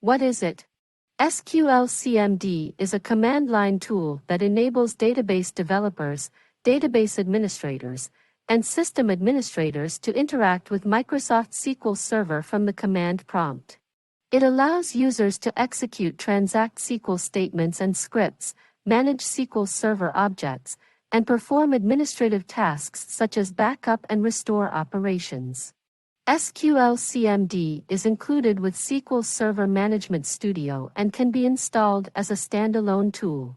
What is it? SQLCMD is a command line tool that enables database developers, database administrators, and system administrators to interact with Microsoft SQL Server from the command prompt. It allows users to execute transact SQL statements and scripts, manage SQL Server objects, and perform administrative tasks such as backup and restore operations. SQLCMD is included with SQL Server Management Studio and can be installed as a standalone tool.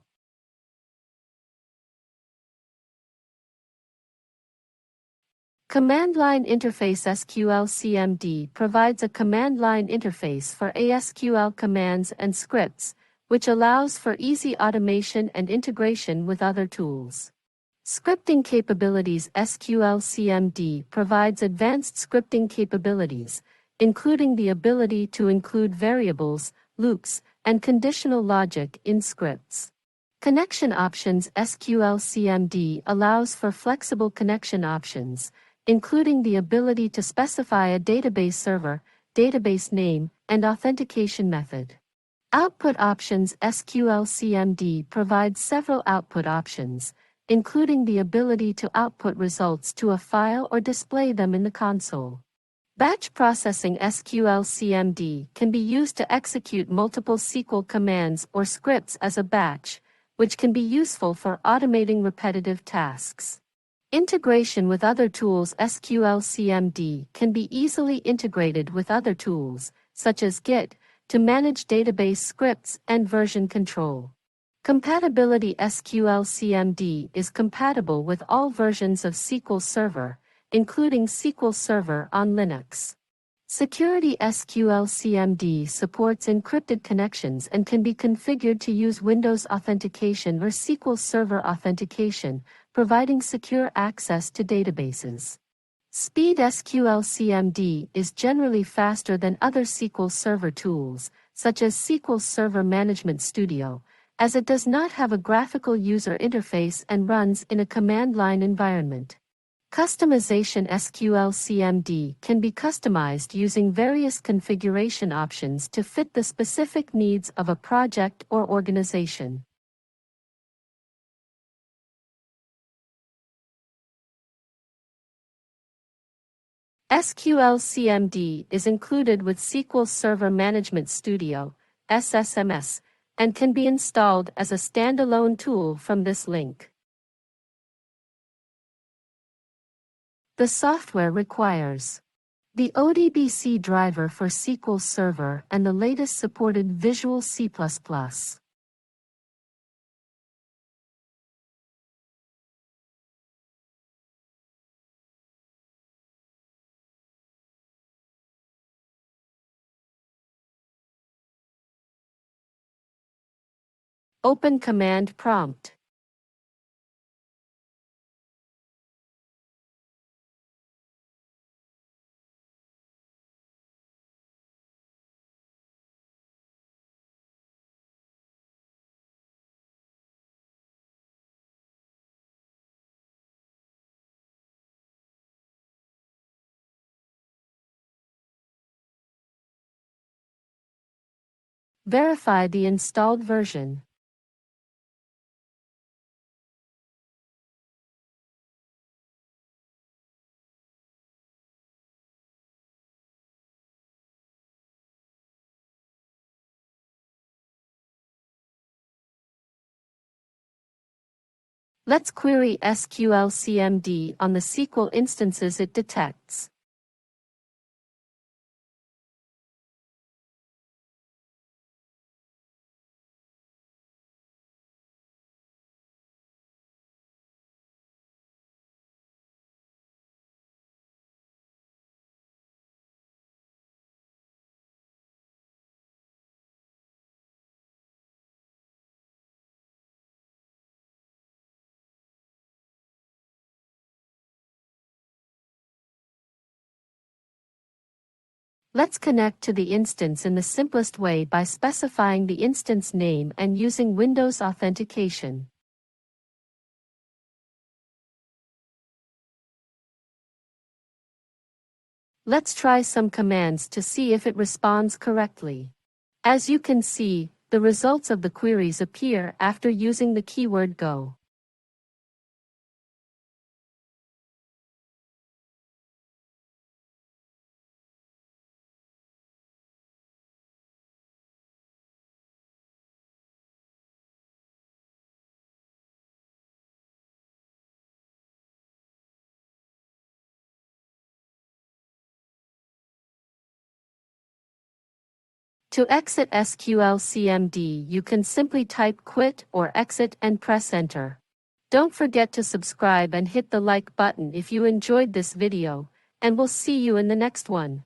Command Line Interface. SQLCMD provides a command line interface for ASQL commands and scripts, which allows for easy automation and integration with other tools. Scripting capabilities. SQLCMD provides advanced scripting capabilities, including the ability to include variables, loops, and conditional logic in scripts. Connection options. SQLCMD allows for flexible connection options, including the ability to specify a database server, database name, and authentication method. Output options. SQLCMD provides several output options, including the ability to output results to a file or display them in the console. Batch processing. SQLCMD can be used to execute multiple SQL commands or scripts as a batch, which can be useful for automating repetitive tasks. Integration with other tools. SQLCMD can be easily integrated with other tools, such as Git, to manage database scripts and version control. Compatibility. SQLCMD is compatible with all versions of SQL Server, including SQL Server on Linux. Security. SQLCMD supports encrypted connections and can be configured to use Windows authentication or SQL Server authentication, providing secure access to databases. Speed. SQLCMD is generally faster than other SQL Server tools, such as SQL Server Management Studio, as it does not have a graphical user interface and runs in a command line environment. Customization. SQLCMD can be customized using various configuration options to fit the specific needs of a project or organization. SQLCMD is included with SQL Server Management Studio, SSMS, and can be installed as a standalone tool from this link. The software requires the ODBC driver for SQL Server and the latest supported Visual C++. Open command prompt. Verify the installed version. Let's query SQLCMD on the SQL instances it detects. Let's connect to the instance in the simplest way by specifying the instance name and using Windows authentication. Let's try some commands to see if it responds correctly. As you can see, the results of the queries appear after using the keyword Go. To exit SQLCMD, you can simply type quit or exit and press enter. Don't forget to subscribe and hit the like button if you enjoyed this video, and we'll see you in the next one.